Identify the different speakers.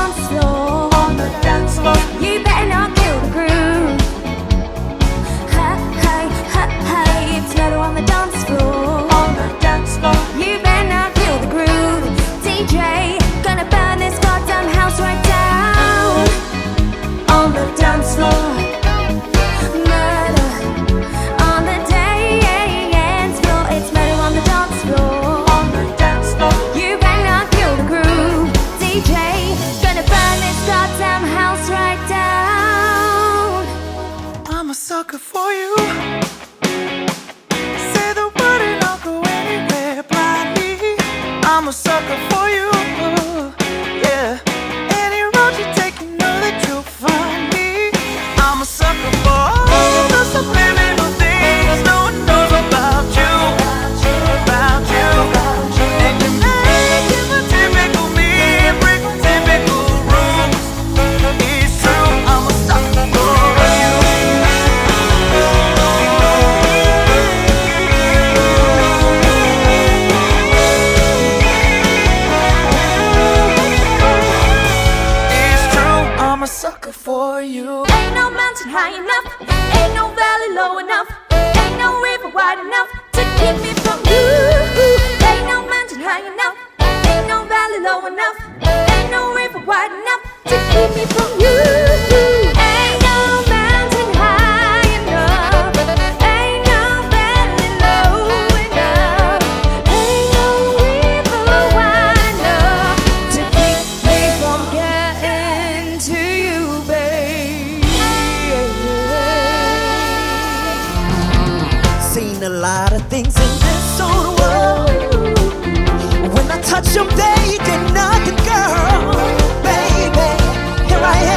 Speaker 1: dance floor. On the dance floor. You better not kill the groove. Hey, hey, hey, hey, it's murder on the dance floor. On the dance floor. You better not kill the groove. DJ, gonna burn this goddamn house right down. On the dance floor. Murder on the dance floor. It's murder on the dance floor. On the dance floor. You better not kill the groove. DJ, gonna burn this goddamn house right down.
Speaker 2: I'm a sucker for you. Say the word and I'll go anywhere blindly. I'm a sucker for you. Yeah. Any road you take, you know that you'll find me. I'm a sucker for all the subliminal things no one knows about you. About you. And you make it the typical me, break the typical rules. It's true, I'm a sucker for you. It's true, I'm a sucker for you.
Speaker 1: Ain't no mountain high enough, ain't no valley low enough, ain't no river wide enough to keep me from you. Ain't no mountain high enough, ain't no valley low enough, ain't no river wide enough to keep me from you. Ain't no mountain high enough, ain't no valley low enough, ain't no river wide enough to keep me from getting to you, babe.
Speaker 2: Seen a lot of things in this old world. When I touch them, they did nothing, girl. Baby, here I am.